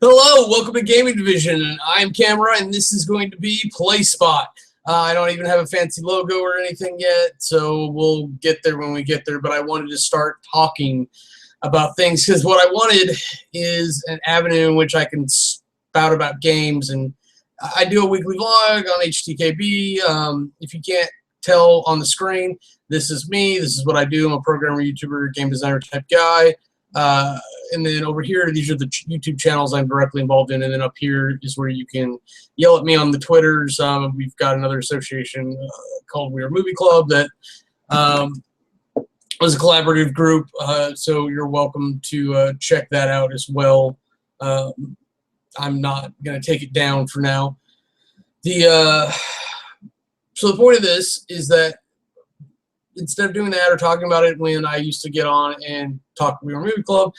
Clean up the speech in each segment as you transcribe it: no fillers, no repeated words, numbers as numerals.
Hello, welcome to Gaming Division. I'm Kamurai, and this is going to be Play Spot. I don't even have a fancy logo or anything yet, so we'll get there when we get there, but I wanted to start talking about things, because what I wanted is an avenue in which I can spout about games, and I do a weekly vlog on HTKB. If you can't tell on the screen, this is me, this is what I do. I'm a programmer, YouTuber, game designer type guy. And then over here, these are the YouTube channels I'm directly involved in, and then up here is where you can yell at me on the Twitters. We've got another association called We Are Movie Club that was a collaborative group, so you're welcome to check that out as well. I'm not going to take it down for now. So the point of this is that instead of doing that or talking about it when I used to get on and talk We Were Movie Club,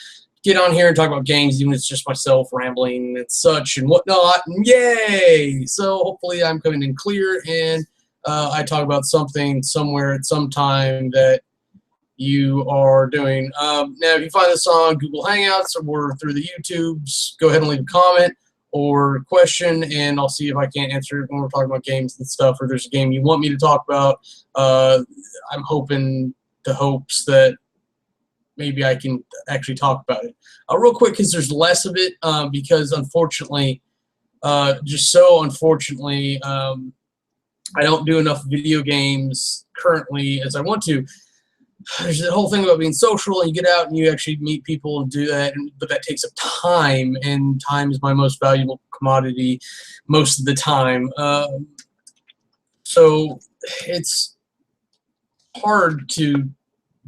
get on here and talk about games, even if it's just myself rambling and such and whatnot. And yay! So hopefully I'm coming in clear, and I talk about something somewhere at some time that you are doing. Now, if you find this on Google Hangouts or through the YouTubes, go ahead and leave a comment or question, and I'll see if I can't answer it when we're talking about games and stuff, or there's a game you want me to talk about. I'm hoping the hopes that maybe I can actually talk about it. Real quick, because there's less of it, because unfortunately, just so unfortunately, I don't do enough video games currently as I want to. There's the whole thing about being social, and you get out and you actually meet people and do that, but that takes up time, and time is my most valuable commodity most of the time. So it's hard to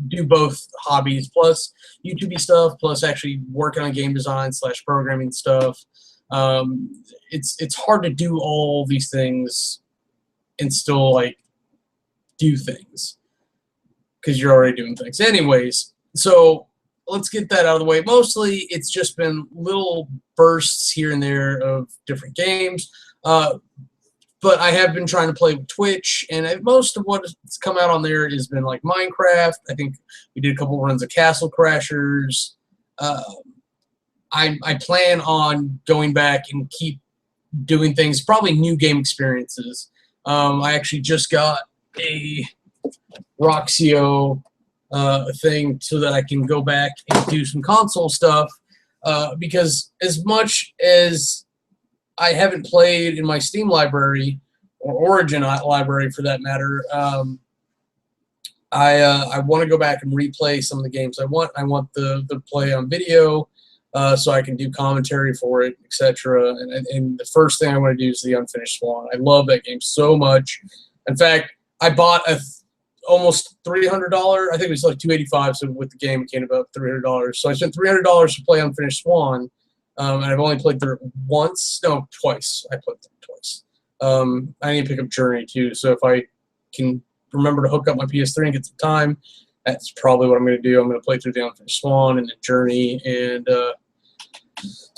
do both hobbies, plus YouTube stuff, plus actually working on game design / programming stuff. It's hard to do all these things and still like do things, because you're already doing things. Anyways, so let's get that out of the way. Mostly, it's just been little bursts here and there of different games. But I have been trying to play with Twitch, and most of what's come out on there has been like Minecraft. I think we did a couple runs of Castle Crashers. I plan on going back and keep doing things, probably new game experiences. I actually just got a Roxio thing so that I can go back and do some console stuff, because as much as I haven't played in my Steam library, or Origin library for that matter, I want to go back and replay some of the games I want. I want the play on video, so I can do commentary for it, etc. And the first thing I want to do is the Unfinished Swan. I love that game so much. In fact, I bought a almost $300. I think it was like $285. So with the game, it came about $300. So I spent $300 to play Unfinished Swan, and I've only played through it twice. I played through it twice. I need to pick up Journey too. So if I can remember to hook up my PS3 and get some time, that's probably what I'm going to do. I'm going to play through the Unfinished Swan and the Journey, and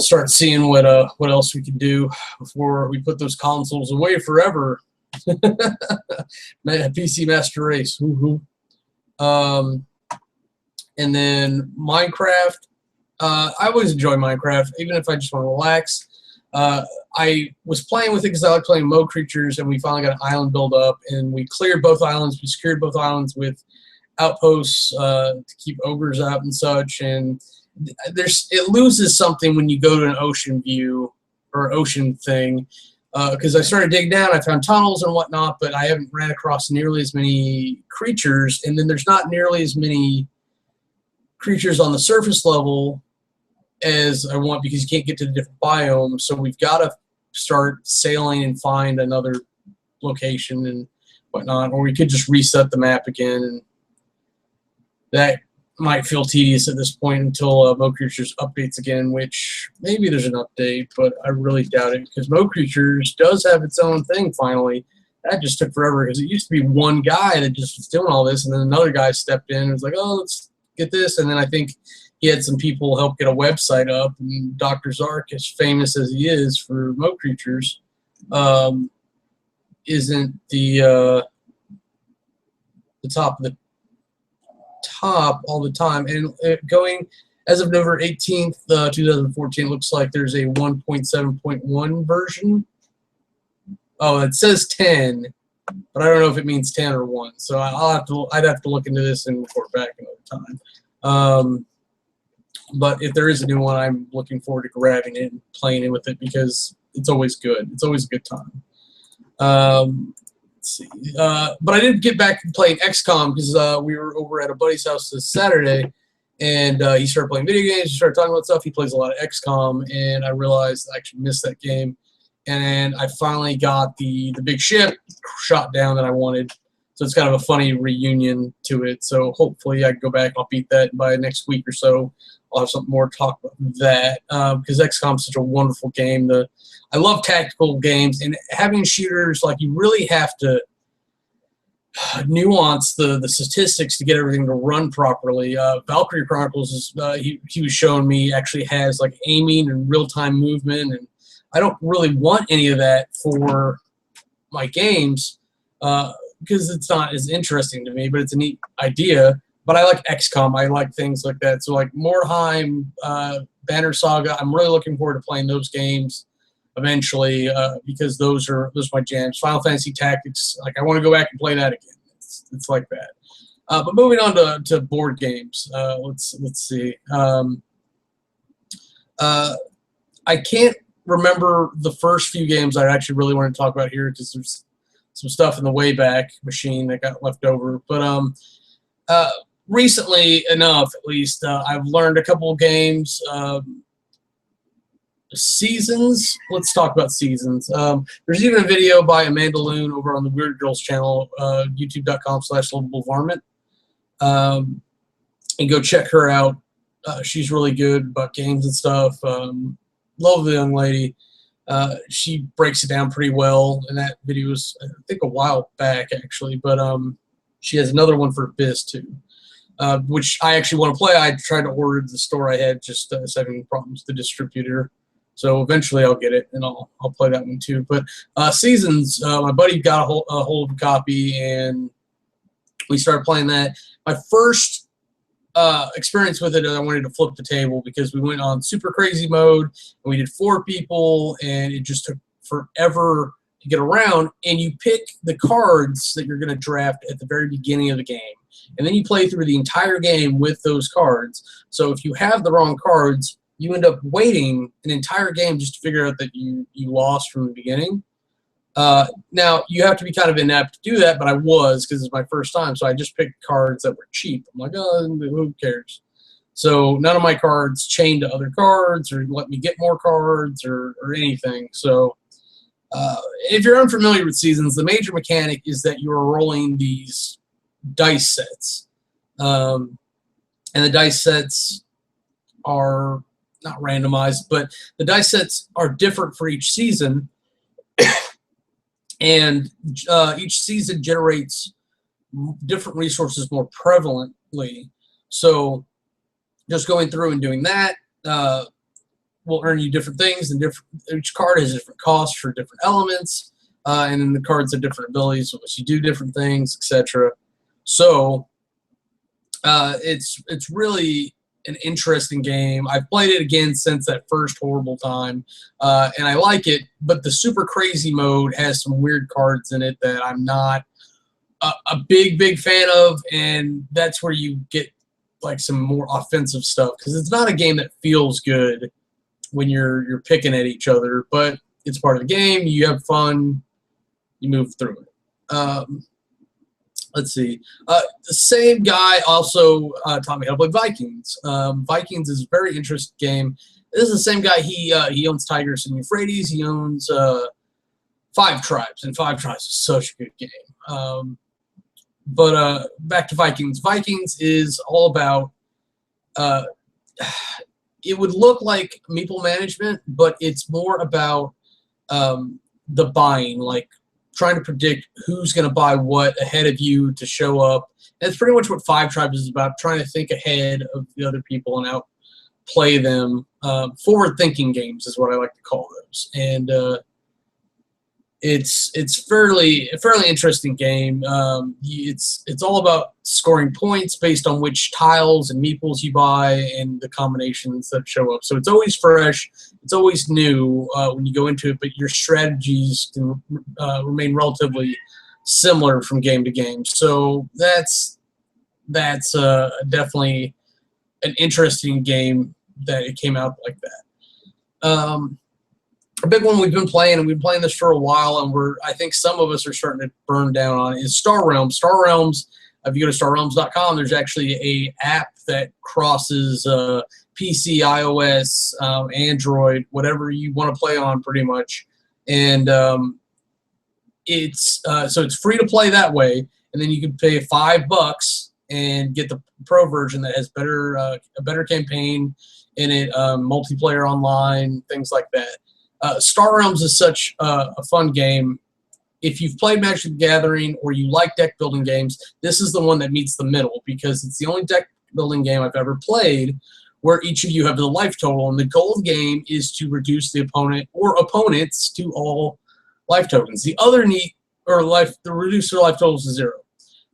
start seeing what else we can do before we put those consoles away forever. PC Master Race. And then Minecraft. I always enjoy Minecraft, even if I just want to relax. I was playing with it because I like playing Mo Creatures, and we finally got an island build up, and we cleared both islands. We secured both islands with outposts to keep ogres out and such. And it loses something when you go to an ocean view or ocean thing. Because I started digging down, I found tunnels and whatnot, but I haven't ran across nearly as many creatures, and then there's not nearly as many creatures on the surface level as I want, because you can't get to the different biomes. So we've got to start sailing and find another location and whatnot, or we could just reset the map again, and that might feel tedious at this point until Mo Creatures updates again, which maybe there's an update, but I really doubt it, because Mo Creatures does have its own thing finally. That just took forever, because it used to be one guy that just was doing all this, and then another guy stepped in and was like, oh, let's get this, and then I think he had some people help get a website up, and Dr. Zark, as famous as he is for Mo Creatures, isn't the top of the top all the time, and going As of November 18th, 2014, it looks like there's a 1.7.1 version. Oh, it says 10, but I don't know if it means 10 or 1. So I'd have to look into this and report back another time. But if there is a new one, I'm looking forward to grabbing it and playing it with it because it's always good. It's always a good time. Let's see. But I did get back to playing XCOM because we were over at a buddy's house this Saturday, and he started playing video games. He started talking about stuff. He plays a lot of XCOM, and I realized I actually missed that game. And I finally got the big ship shot down that I wanted. So it's kind of a funny reunion to it. So hopefully I can go back. I'll beat that by next week or so. I'll have something more to talk about that because XCOM is such a wonderful game. I love tactical games, and having shooters, like, you really have to nuance the statistics to get everything to run properly. Valkyrie Chronicles is he was showing me actually has like aiming and real-time movement, and I don't really want any of that for my games because it's not as interesting to me, but it's a neat idea. But I like XCOM. I like things like that. So like Mordheim, Banner Saga, I'm really looking forward to playing those games eventually because those are my jams. Final Fantasy Tactics, like I want to go back and play that again. It's like that. But moving on to board games, let's see. I can't remember the first few games I actually really want to talk about here because there's some stuff in the Wayback Machine that got left over. But recently enough, at least, I've learned a couple of games. Seasons. Let's talk about Seasons. There's even a video by Amanda Loon over on the Weird Girls channel, youtube.com/lovablevarmint. And go check her out. She's really good about games and stuff. Lovely young lady. She breaks it down pretty well, and that video was, I think, a while back, actually. But she has another one for Biz, too, which I actually want to play. I tried to order the store I had, just having problems with the distributor. So eventually I'll get it, and I'll play that one, too. But Seasons, my buddy got a hold of a copy, and we started playing that. My first experience with it, I wanted to flip the table because we went on super crazy mode, and we did 4 people, and it just took forever to get around. And you pick the cards that you're going to draft at the very beginning of the game, and then you play through the entire game with those cards. So if you have the wrong cards, you end up waiting an entire game just to figure out that you lost from the beginning. Now, you have to be kind of inept to do that, but I was because it's my first time, so I just picked cards that were cheap. I'm like, oh, who cares? So none of my cards chained to other cards or let me get more cards or anything. So if you're unfamiliar with Seasons, the major mechanic is that you are rolling these dice sets. And the dice sets are not randomized, but the dice sets are different for each season. And each season generates different resources more prevalently. So just going through and doing that will earn you different things, and each card has different costs for different elements, and then the cards have different abilities, so you do different things, etc. So it's really an interesting game. I've played it again since that first horrible time, and I like it, but the super crazy mode has some weird cards in it that I'm not a big fan of, and that's where you get like some more offensive stuff, because it's not a game that feels good when you're picking at each other, but it's part of the game. You have fun, you move through it. Let's see. The same guy also taught me how to play Vikings. Vikings is a very interesting game. This is the same guy. He owns Tigris and Euphrates. He owns 5 Tribes, and 5 Tribes is such a good game. But back to Vikings. Vikings is all about. It would look like Meeple Management, but it's more about the buying, like trying to predict who's going to buy what ahead of you to show up. And that's pretty much what 5 Tribes is about, trying to think ahead of the other people and outplay them. Forward-thinking games is what I like to call those. And it's fairly interesting game. It's all about scoring points based on which tiles and meeples you buy and the combinations that show up. So it's always fresh, it's always new when you go into it, but your strategies can remain relatively similar from game to game. So that's definitely an interesting game that it came out like that. A big one we've been playing, and we've been playing this for a while, and I think some of us are starting to burn down on it, is Star Realms. Star Realms, if you go to starrealms.com, there's actually a app that crosses PC, iOS, Android, whatever you want to play on pretty much. And so it's free to play that way, and then you can pay $5 and get the pro version that has a better campaign in it, multiplayer online, things like that. Star Realms is such a fun game. If you've played Magic the Gathering or you like deck building games, this is the one that meets the middle, because it's the only deck building game I've ever played where each of you have the life total, and the goal of the game is to reduce the opponent or opponents to all life tokens. The reduce their life totals to 0.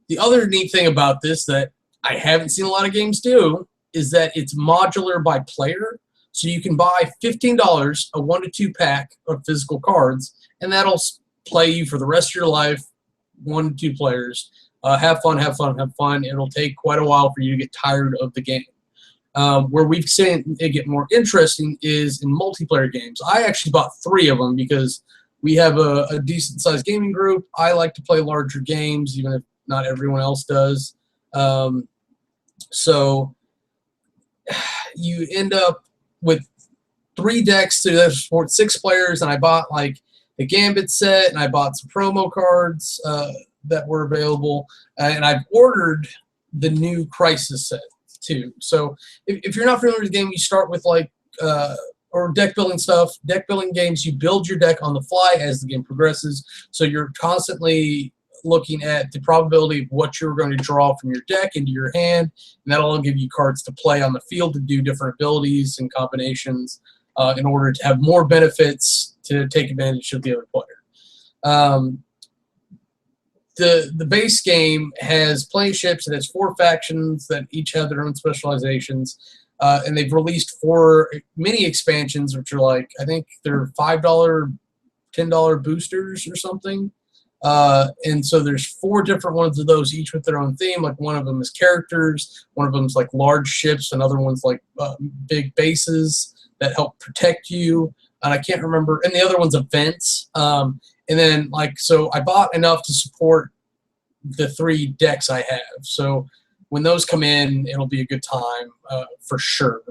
The other neat thing about this that I haven't seen a lot of games do is that it's modular by player. So you can buy $15, a 1 to 2 pack of physical cards, and that'll play you for the rest of your life, 1 to 2 players. Have fun, have fun, have fun. It'll take quite a while for you to get tired of the game. Where we've seen it get more interesting is in multiplayer games. I actually bought 3 of them because we have a decent-sized gaming group. I like to play larger games, even if not everyone else does. So you end up with 3 decks to support 6 players, and I bought like the Gambit set, and I bought some promo cards that were available, and I've ordered the new Crisis set too. So if you're not familiar with the game, you start with like or deck building stuff. Deck building games, you build your deck on the fly as the game progresses, so you're constantly looking at the probability of what you're going to draw from your deck into your hand, and that'll give you cards to play on the field to do different abilities and combinations in order to have more benefits to take advantage of the other player. The base game has plenty of ships. It has 4 factions that each have their own specializations, and they've released 4 mini expansions, which are like, I think they're $5, $10 boosters or something. And so there's 4 different ones of those, each with their own theme. Like one of them is characters, one of them is like large ships, another one's like big bases that help protect you, and I can't remember, and the other one's events. And then so I bought enough to support the 3 decks I have. So when those come in, it'll be a good time for sure.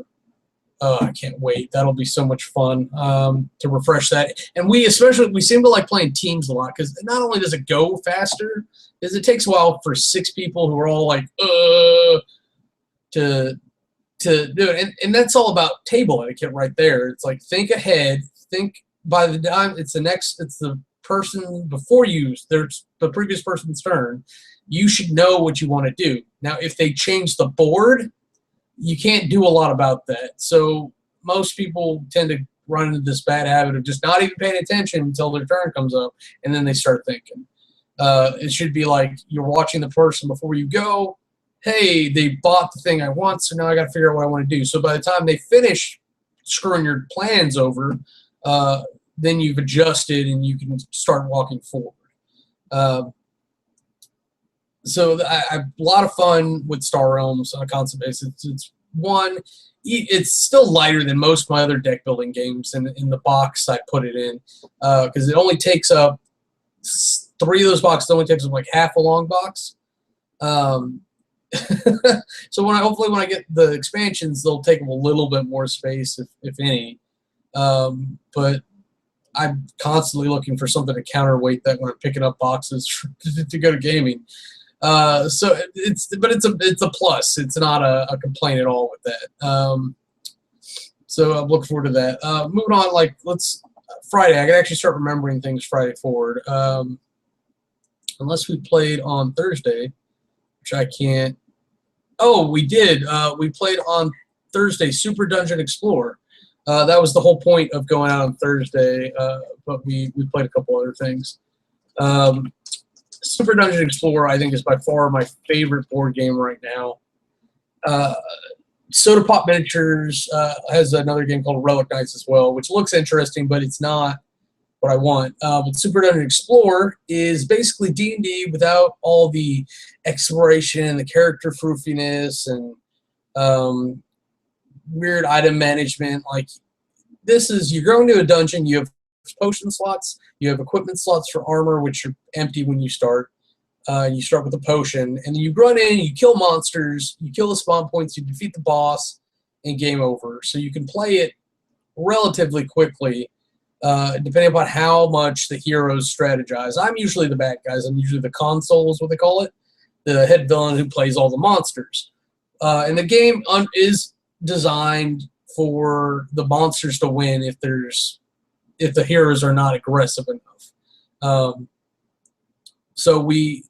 I can't wait. That'll be so much fun to refresh that. And we seem to like playing teams a lot, because not only does it go faster, is it takes a while for 6 people who are all like to do it. And that's all about table etiquette right there. It's like, think ahead. Think by the time it's the person before you, there's the previous person's turn. You should know what you want to do. Now, if they change the board, you can't do a lot about that. So most people tend to run into this bad habit of just not even paying attention until their turn comes up, and then they start thinking. It should be like you're watching the person before you go. Hey, they bought the thing I want, so now I got to figure out what I want to do. So by the time they finish screwing your plans over, then you've adjusted and you can start walking forward. So I have a lot of fun with Star Realms on a console basis. It's still lighter than most of my other deck building games in the box I put it in, because it only takes up 3 of those boxes. Only takes up like half a long box. So hopefully when I get the expansions, they'll take up a little bit more space, if any. But I'm constantly looking for something to counterweight that when I'm picking up boxes to go to gaming. So it's a plus. It's not a complaint at all with that. So I'm looking forward to that. Moving on, Friday. I can actually start remembering things Friday forward. Unless we played on Thursday, which I can't. Oh, we did. We played on Thursday, Super Dungeon Explorer. That was the whole point of going out on Thursday, but we played a couple other things. Super Dungeon Explorer, I think, is by far my favorite board game right now. Soda Pop Miniatures has another game called Relic Knights as well, which looks interesting, but it's not what I want. But Super Dungeon Explorer is basically D&D without all the exploration, the character froofiness, and weird item management. Like, this is, you're going to a dungeon, you have potion slots, you have equipment slots for armor, which are empty when you start. You start with a potion, and then you run in, you kill monsters, you kill the spawn points, you defeat the boss, and game over. So you can play it relatively quickly, depending upon how much the heroes strategize. I'm usually the bad guys. I'm usually the console is what they call it, the head villain who plays all the monsters. And the game is designed for the monsters to win if the heroes are not aggressive enough. So we've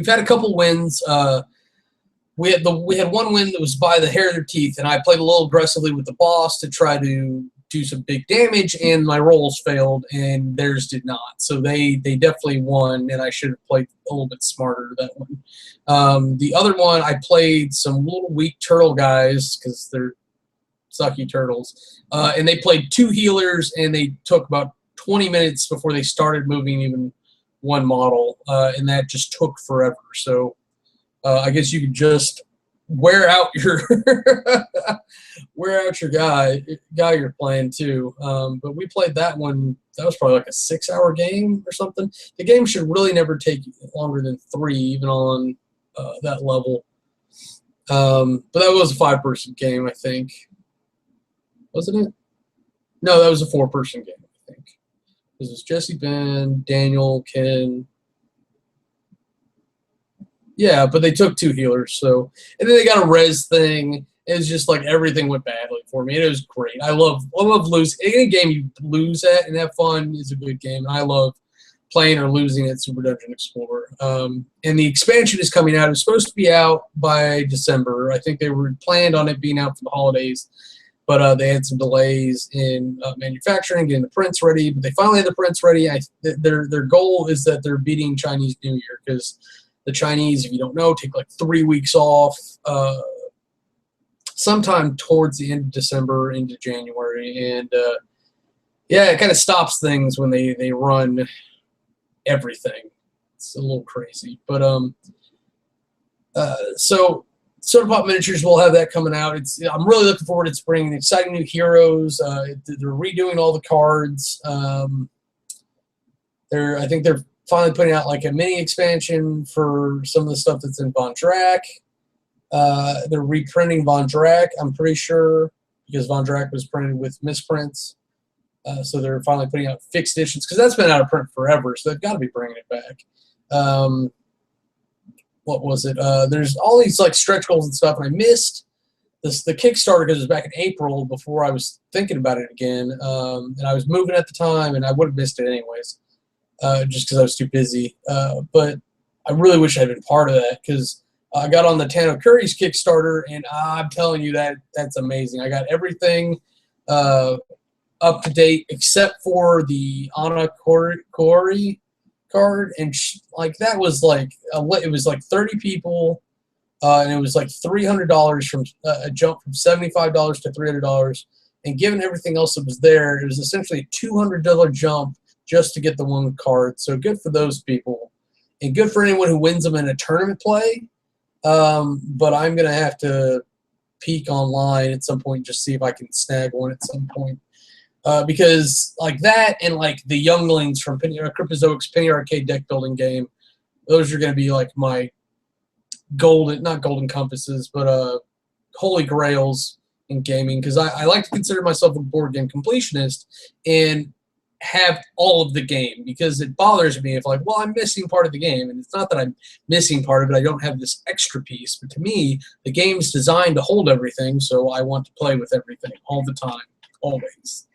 had a couple wins. We had one win that was by the hair of their teeth, and I played a little aggressively with the boss to try to do some big damage, and my rolls failed, and theirs did not. So they definitely won, and I should have played a little bit smarter that one. The other one, I played some little weak turtle guys because they're sucky turtles, and they played 2 healers, and they took about 20 minutes before they started moving even one model, and that just took forever. So I guess you could just wear out your guy you're playing too. But we played that one. That was probably like a 6-hour game or something. The game should really never take longer than 3, even on that level. But that was a 5-person game, I think. Wasn't it? No, that was a 4-person game, I think. This is Jesse, Ben, Daniel, Ken. Yeah, but they took 2 healers. So, and then they got a res thing. It was just like everything went badly for me. And it was great. I love losing. Any game you lose at and have fun is a good game. And I love playing or losing at Super Dungeon Explorer. And the expansion is coming out. It's supposed to be out by December. I think they were planned on it being out for the holidays. But they had some delays in manufacturing, getting the prints ready. But they finally had the prints ready. Their goal is that they're beating Chinese New Year, because the Chinese, if you don't know, take like 3 weeks off sometime towards the end of December into January. And, yeah, it kind of stops things when they run everything. It's a little crazy. But so Soda Pop Miniatures will have that coming out. I'm really looking forward to bringing exciting new heroes. They're redoing all the cards. I think they're finally putting out like a mini expansion for some of the stuff that's in Von Drack. They're reprinting Von Drack, I'm pretty sure, because Von Drack was printed with misprints. So they're finally putting out fixed editions, because that's been out of print forever, so they've got to be bringing it back. What was it? There's all these like stretch goals and stuff, and I missed the Kickstarter because it was back in April before I was thinking about it again. And I was moving at the time, and I would have missed it anyways, just because I was too busy. But I really wish I had been part of that, because I got on the Tano Curry's Kickstarter, and I'm telling you that's amazing. I got everything up to date except for the Anna Corey card, and like that was like it was like 30 people, and it was like $300 from a jump from $75 to $300, and given everything else that was there, it was essentially a $200 jump just to get the one card. So good for those people, and good for anyone who wins them in a tournament play. But I'm gonna have to peek online at some point and just see if I can snag one at some point. Because like that and like the Younglings from Cryptozoic's Penny Arcade deck building game, those are going to be like my not golden compasses, but holy grails in gaming, because I like to consider myself a board game completionist and have all of the game, because it bothers me if like, well, I'm missing part of the game, and it's not that I'm missing part of it, I don't have this extra piece, but to me the game's designed to hold everything, so I want to play with everything all the time, always.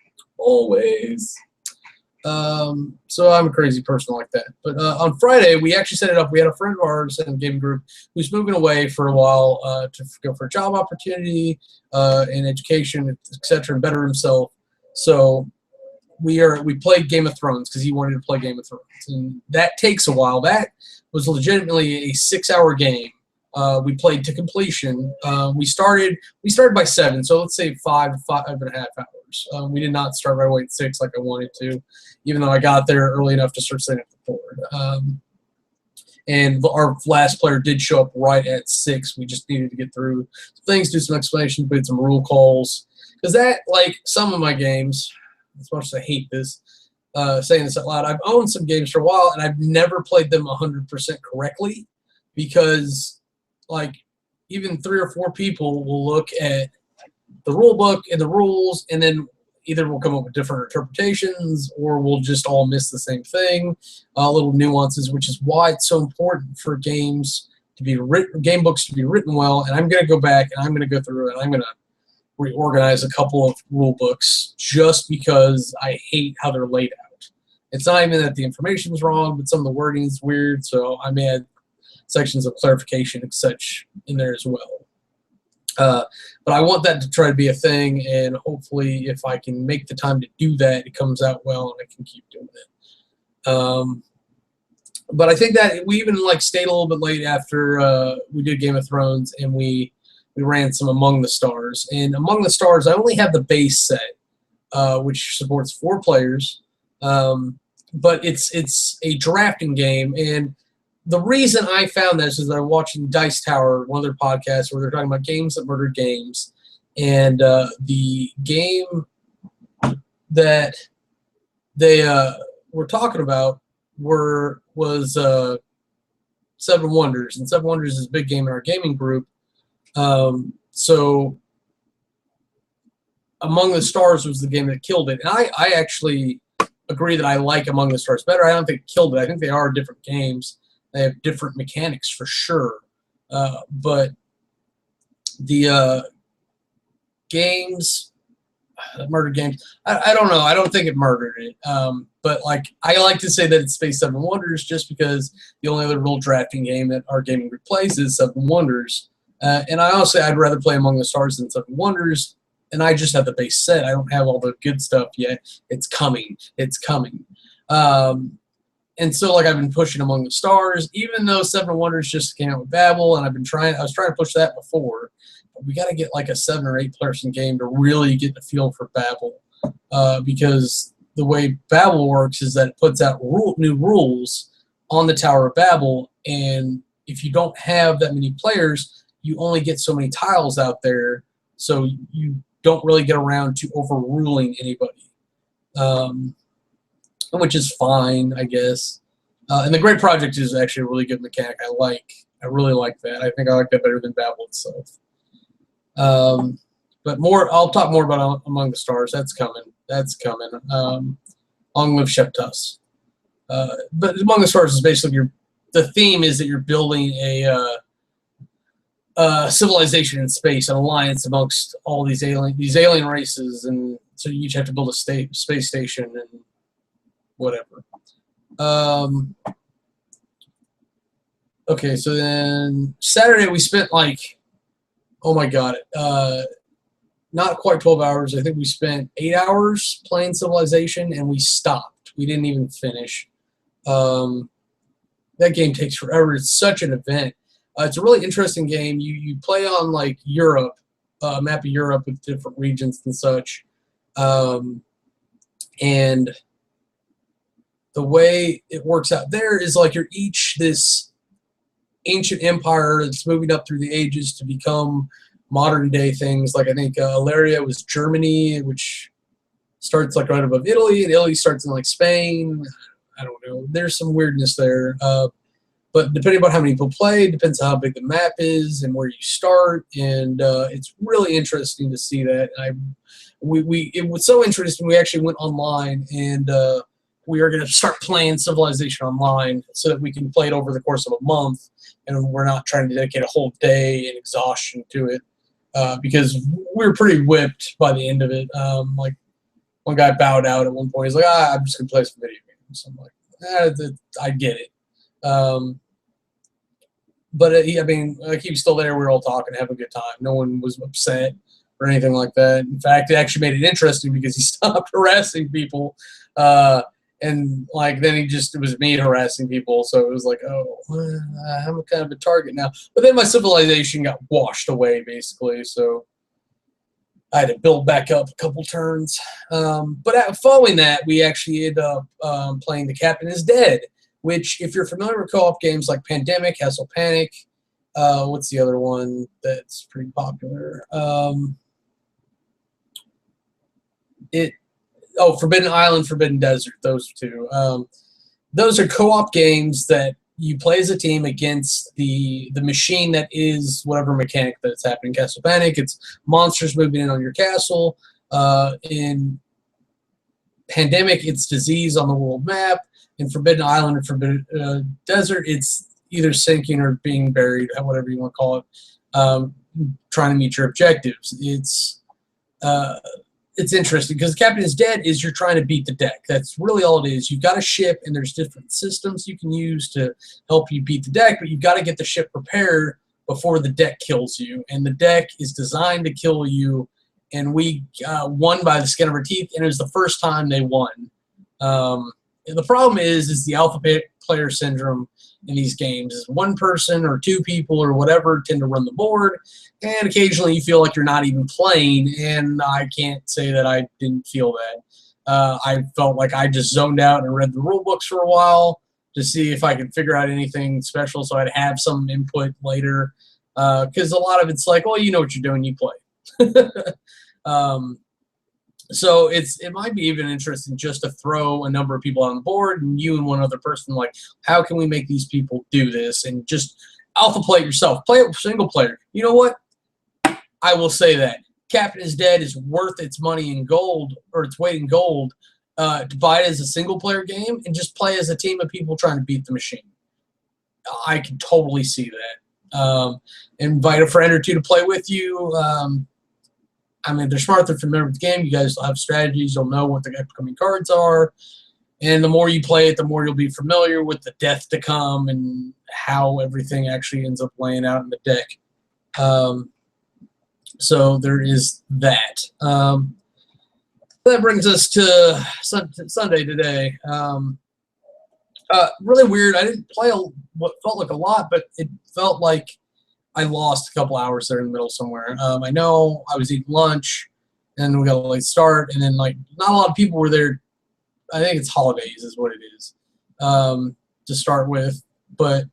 So I'm a crazy person like that. But on Friday, we actually set it up. We had a friend of ours in the gaming group who's moving away for a while to go for a job opportunity in education, etc., and better himself. So we played Game of Thrones because he wanted to play Game of Thrones, and that takes a while. That was legitimately a 6-hour game. We played to completion. We started by 7, so let's say 5.5 hours. We did not start right away at 6 like I wanted to, even though I got there early enough to start setting up the board. And our last player did show up right at 6. We just needed to get through some things, do some explanations, put some rule calls. Because that, like some of my games, as much as I hate this, saying this out loud, I've owned some games for a while, and I've never played them 100% correctly because, like, even 3 or 4 people will look at the rule book and the rules, and then either we'll come up with different interpretations or we'll just all miss the same thing, little nuances, which is why it's so important for games to be written, game books to be written well. And I'm going to go back and I'm going to go through and I'm going to reorganize a couple of rule books just because I hate how they're laid out. It's not even that the information is wrong, but some of the wording is weird, so I may add sections of clarification and such in there as well. But I want that to try to be a thing, and hopefully if I can make the time to do that, it comes out well and I can keep doing it. But I think that we even like stayed a little bit late after we did Game of Thrones, and we ran some Among the Stars. And Among the Stars, I only have the base set, which supports 4 players, but it's a drafting game. And the reason I found this is that I'm watching Dice Tower, one of their podcasts, where they're talking about games that murder games. And the game that they were talking about was Seven Wonders. And Seven Wonders is a big game in our gaming group. So Among the Stars was the game that killed it. And I actually agree that I like Among the Stars better. I don't think it killed it. I think they are different games. They have different mechanics for sure. But the games, murder games, I don't know. I don't think it murdered it. But like I like to say that it's Space Seven Wonders just because the only other real drafting game that our gaming group plays is Seven Wonders. And I honestly, I'd rather play Among the Stars than Seven Wonders. And I just have the base set. I don't have all the good stuff yet. It's coming. It's coming. And so, like, I've been pushing Among the Stars, even though Seven Wonders just came out with Babel, and I was trying to push that before. But we got to get like a 7 or 8 person game to really get the feel for Babel, because the way Babel works is that it puts out new rules on the Tower of Babel, and if you don't have that many players, you only get so many tiles out there, so you don't really get around to overruling anybody. Which is fine, I guess. And the Great Project is actually a really good mechanic. I really like that. I think I like that better than Babel itself. But I'll talk more about Among the Stars. That's coming. That's coming. Long live Chef Tuss. But Among the Stars is basically the theme is that you're building a civilization in space, an alliance amongst all these alien races, and so you each have to build a space station and whatever. Okay, so then Saturday we spent like, oh my god, not quite 12 hours. I think we spent 8 hours playing Civilization, and we stopped. We didn't even finish. That game takes forever. It's such an event. It's a really interesting game. You play on like Europe, map of Europe with different regions and such, and the way it works out there is like you're each this ancient empire that's moving up through the ages to become modern day things. Like I think Ilaria was Germany, which starts like right above Italy, and Italy starts in like Spain. I don't know. There's some weirdness there. But depending on how many people play, depends on how big the map is and where you start. And it's really interesting to see that. It was so interesting. We actually went online, and we are going to start playing Civilization online so that we can play it over the course of a month, and we're not trying to dedicate a whole day and exhaustion to it, because we were pretty whipped by the end of it. Like one guy bowed out at one point. He's like, I'm just gonna play some video games. I'm like, I get it. But I mean, like, he was still there. We were all talking, having a good time. No one was upset or anything like that. In fact, it actually made it interesting because he stopped harassing people. And like then it was me harassing people, so it was like, oh, I'm kind of a target now. But then my civilization got washed away basically, so I had to build back up a couple turns. But following that, we actually ended up playing The Captain is Dead, which, if you're familiar with co-op games like Pandemic, Castle Panic, what's the other one that's pretty popular? Forbidden Island, Forbidden Desert, those two. Those are co-op games that you play as a team against the machine that is whatever mechanic that's happening. Castle Panic, it's monsters moving in on your castle. In Pandemic, it's disease on the world map. In Forbidden Island or Forbidden Desert, it's either sinking or being buried, whatever you want to call it, trying to meet your objectives. It's interesting because Captain is Dead is you're trying to beat the deck. That's really all it is. You've got a ship, and there's different systems you can use to help you beat the deck, but you've got to get the ship prepared before the deck kills you. And the deck is designed to kill you, and we won by the skin of our teeth, and it was the first time they won. The problem is the alpha player syndrome in these games. Is one person or two people or whatever tend to run the board, and occasionally you feel like you're not even playing, and I can't say that I didn't feel that. I felt like I just zoned out and read the rule books for a while to see if I could figure out anything special so I'd have some input later, because a lot of it's like, well, you know what you're doing, you play. So it might be even interesting just to throw a number of people on the board and you and one other person, like, how can we make these people do this? And just alpha play it yourself. Play it with single player. You know what? I will say that Captain is Dead is worth its money in gold, or its weight in gold, to buy it as a single player game and just play as a team of people trying to beat the machine. I can totally see that. Invite a friend or two to play with you. I mean, they're smart, they're familiar with the game. You guys will have strategies. You'll know what the upcoming cards are. And the more you play it, the more you'll be familiar with the death to come and how everything actually ends up laying out in the deck. So there is that. That brings us to Sunday today. Really weird. I didn't play what felt like a lot, but it felt like I lost a couple hours there in the middle somewhere. I know I was eating lunch, and we got a late start, and then like not a lot of people were there. I think it's holidays is what it is to start with, but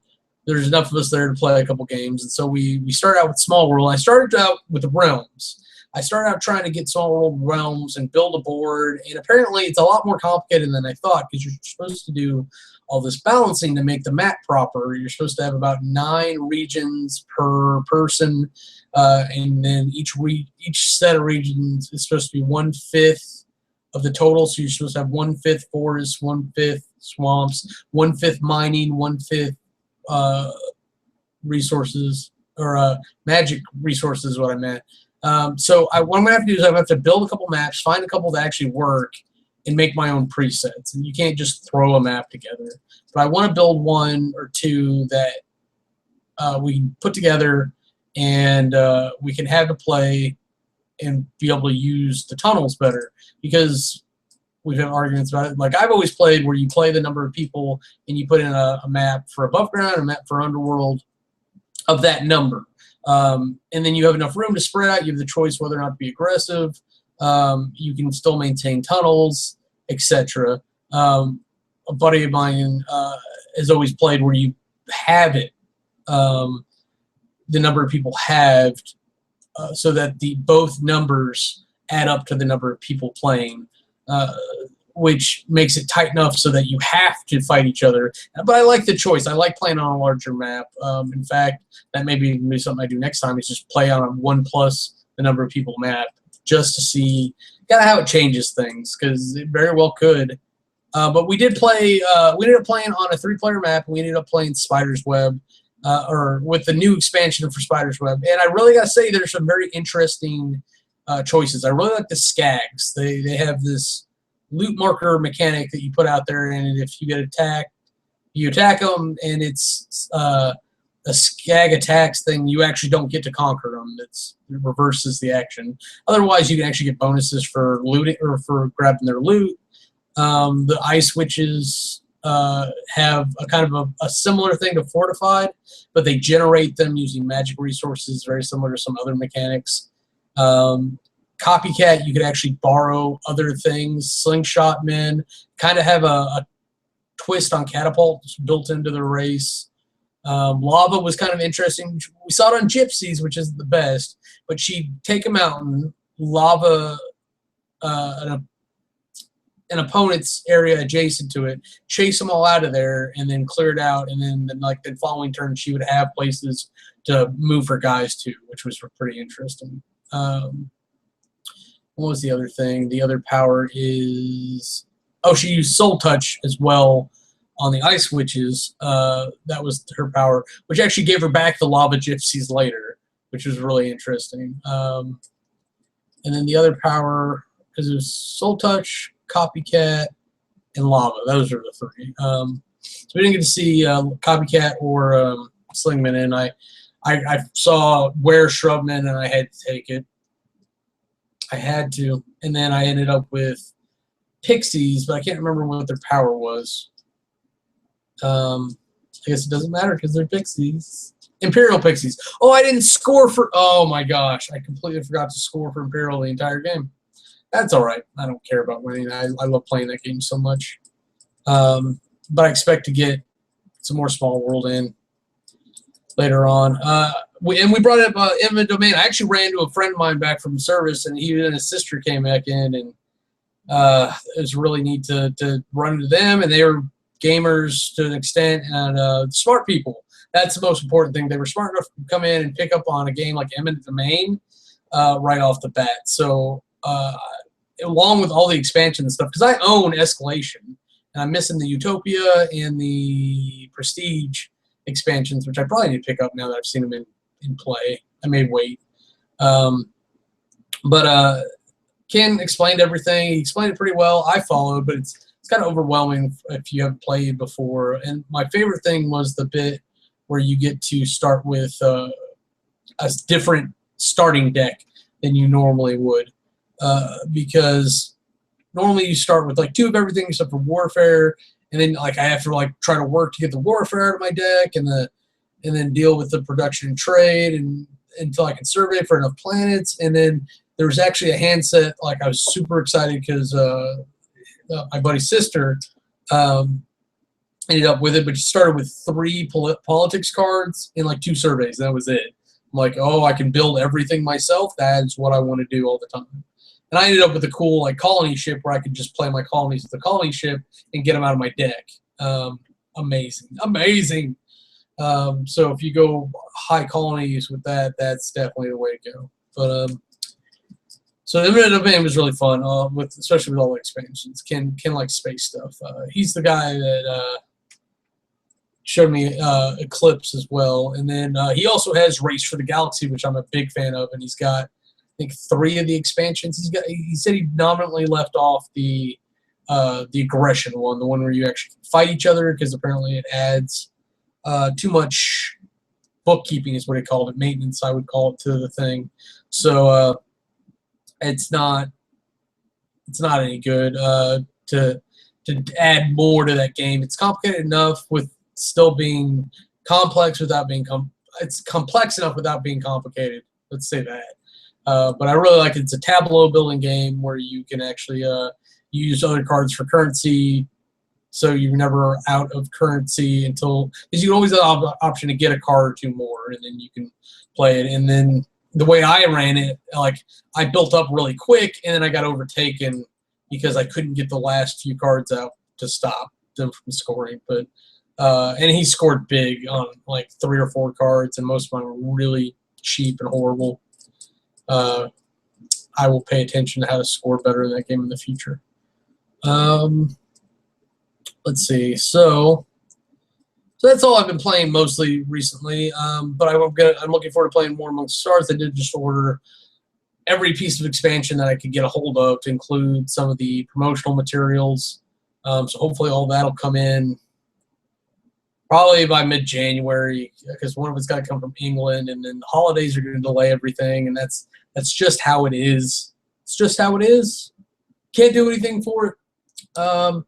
there's enough of us there to play a couple games, and so we started out with Small World. I started out with the Realms. I started out trying to get Small World Realms and build a board, and apparently it's a lot more complicated than I thought because you're supposed to do all this balancing to make the map proper. You're supposed to have about 9 regions per person, and then each set of regions is supposed to be 1/5 of the total. So you're supposed to have 1/5 forests, 1/5 swamps, 1/5 mining, 1/5 resources, or magic resources is what I meant. So what I'm going to have to do is I'm going to have to build a couple maps, find a couple that actually work, and make my own presets. And you can't just throw a map together. But I want to build 1 or 2 that we can put together and we can have to play and be able to use the tunnels better. Because we've had arguments about it. Like, I've always played where you play the number of people and you put in a map for above ground, a map for underworld of that number. And then you have enough room to spread out. You have the choice whether or not to be aggressive. You can still maintain tunnels, etc. A buddy of mine has always played where you have it, the number of people halved, so that both numbers add up to the number of people playing, which makes it tight enough so that you have to fight each other. But I like the choice. I like playing on a larger map. In fact, that may be something I do next time, is just play on a 1+ the number of people map, just to see kind of how it changes things, because it very well could. But we did play. We ended up playing on a 3-player map, and we ended up playing Spider's Web, or with the new expansion for Spider's Web. And I really got to say, there's some very interesting choices. I really like the skags. They have this loot marker mechanic that you put out there, and if you get attacked, you attack them, and it's a skag attacks thing. You actually don't get to conquer them. It reverses the action. Otherwise, you can actually get bonuses for looting or for grabbing their loot. The ice witches have a kind of a similar thing to fortified, but they generate them using magic resources, very similar to some other mechanics. Copycat, you could actually borrow other things. Slingshot men kind of have a twist on catapults built into the race. Lava was kind of interesting. We saw it on Gypsies, which is the best, but she'd take a mountain, lava an opponent's area adjacent to it, chase them all out of there, and then clear it out. And then like the following turn, she would have places to move her guys to, which was pretty interesting. What was the other thing? The other power is, oh, she used Soul Touch as well on the Ice Witches. That was her power, which actually gave her back the Lava Gypsies later, which was really interesting. And then the other power, because it was Soul Touch, Copycat, and Lava. Those are the three. So we didn't get to see Copycat or Slingman, and I saw Were Shrubman, and I had to take it. I had to, and then I ended up with Pixies, but I can't remember what their power was. I guess it doesn't matter because they're Pixies. Imperial Pixies. Oh, I didn't score for. Oh my gosh, I completely forgot to score for Imperial the entire game. That's all right. I don't care about winning. I love playing that game so much. But I expect to get some more Small World in later on. We brought up Infinite Domain. I actually ran into a friend of mine back from service, and he and his sister came back in, and it was really neat to run into them, and they were gamers to an extent, and smart people. That's the most important thing. They were smart enough to come in and pick up on a game like Infinite Domain right off the bat. So along with all the expansion and stuff, because I own Escalation, and I'm missing the Utopia and the Prestige expansions, which I probably need to pick up now that I've seen them in play. I may wait. But Ken explained everything. He explained it pretty well. I followed, but it's kind of overwhelming if you haven't played before. And my favorite thing was the bit where you get to start with a different starting deck than you normally would. Because normally you start with like 2 of everything except for Warfare, and then like I have to like try to work to get the Warfare out of my deck, and then deal with the production and trade, and until I can survey for enough planets. And then there was actually a handset. Like I was super excited because my buddy's sister ended up with it, but she started with 3 politics cards and like 2 surveys. That was it. I'm like, oh, I can build everything myself. That's what I want to do all the time. And I ended up with a cool like colony ship where I could just play my colonies with the colony ship and get them out of my deck. Amazing, amazing. So if you go high colonies with that, that's definitely the way to go. But so the Infinite Domain was really fun, especially with all the expansions. Ken likes space stuff. He's the guy that showed me Eclipse as well, and then he also has Race for the Galaxy, which I'm a big fan of, and he's got I think 3 of the expansions. He said he nominally left off the aggression one, the one where you actually fight each other, because apparently it adds too much bookkeeping is what he called it, maintenance I would call it, to the thing. So it's not any good to add more to that game. It's complicated enough with still being complex without being it's complex enough without being complicated. Let's say that. But I really like it. It's a tableau building game where you can actually use other cards for currency, so you're never out of currency because you can always have the option to get a card or 2 more, and then you can play it. And then the way I ran it, like I built up really quick, and then I got overtaken because I couldn't get the last few cards out to stop them from scoring. But and he scored big on like 3 or 4 cards, and most of mine were really cheap and horrible. I will pay attention to how to score better in that game in the future. Let's see. So that's all I've been playing mostly recently. But I'm looking forward to playing more Amongst the Stars. I did just order every piece of expansion that I could get a hold of to include some of the promotional materials. So hopefully all that'll come in probably by mid-January, because one of it's got to come from England, and then the holidays are going to delay everything, and that's just how it is. It's just how it is. Can't do anything for it. And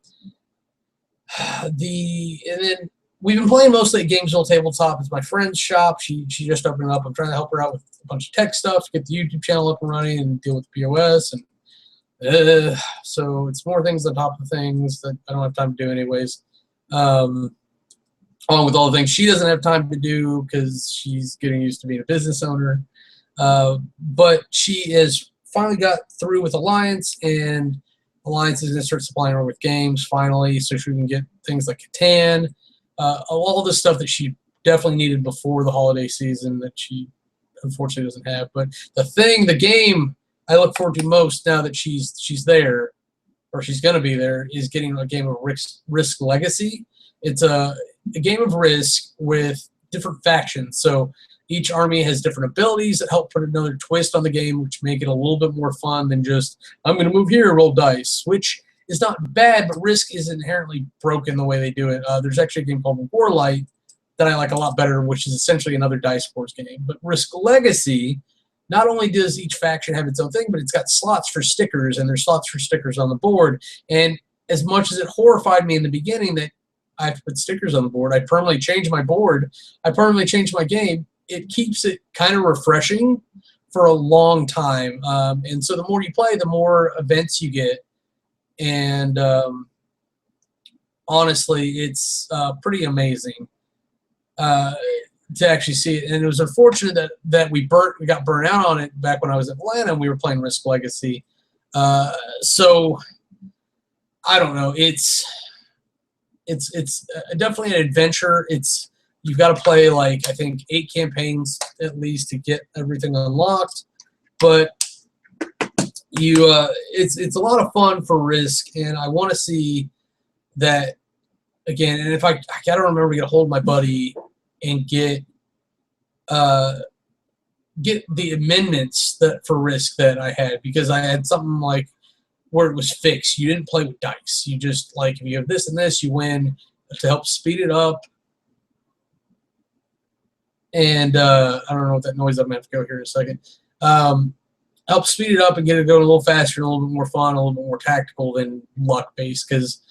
then we've been playing mostly at Gamesville Tabletop. It's my friend's shop. She just opened it up. I'm trying to help her out with a bunch of tech stuff, get the YouTube channel up and running, and deal with the POS. And so it's more things on top of things that I don't have time to do anyways. Along with all the things she doesn't have time to do because she's getting used to being a business owner. But she has finally got through with Alliance, and Alliance is going to start supplying her with games finally, so she can get things like Catan, all the stuff that she definitely needed before the holiday season that she unfortunately doesn't have. But the game I look forward to most now that she's there, or she's going to be there, is getting a game of Risk Legacy. It's a game of Risk with different factions. So each army has different abilities that help put another twist on the game, which make it a little bit more fun than just, I'm going to move here, roll dice, which is not bad, but Risk is inherently broken the way they do it. There's actually a game called Warlight that I like a lot better, which is essentially another dice force game. But Risk Legacy, not only does each faction have its own thing, but it's got slots for stickers, and there's slots for stickers on the board. And as much as it horrified me in the beginning that I have to put stickers on the board, I permanently change my board, I permanently change my game, it keeps it kind of refreshing for a long time. And so the more you play, the more events you get. And honestly, it's pretty amazing to actually see it. And it was unfortunate that we got burnt out on it back when I was in Atlanta and we were playing Risk Legacy. So I don't know. It's definitely an adventure. You've got to play, like, I think 8 campaigns at least to get everything unlocked. But it's a lot of fun for Risk, and I want to see that again. And if I got to remember to get a hold of my buddy and get the amendments for Risk that I had, because I had something like where it was fixed. You didn't play with dice. You just, like, if you have this and this, you win, to help speed it up. And I don't know what that noise. I'm going to have to go here in a second. Help speed it up and get it going a little faster, and a little bit more fun, a little bit more tactical than luck-based, because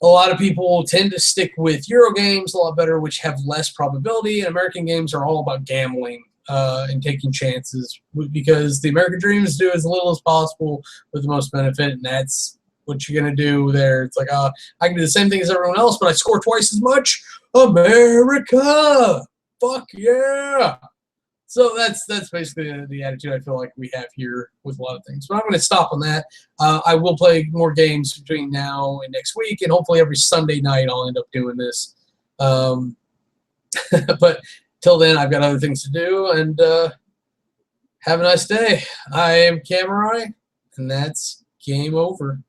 a lot of people tend to stick with Euro games a lot better, which have less probability, and American games are all about gambling and taking chances, because the American dream is to do as little as possible with the most benefit, and that's what you're going to do there. It's like, I can do the same thing as everyone else, but I score twice as much. America! Fuck yeah! So that's basically the attitude I feel like we have here with a lot of things. But I'm going to stop on that. I will play more games between now and next week, and hopefully every Sunday night I'll end up doing this. But till then, I've got other things to do, and have a nice day. I am Kamurai, and that's game over.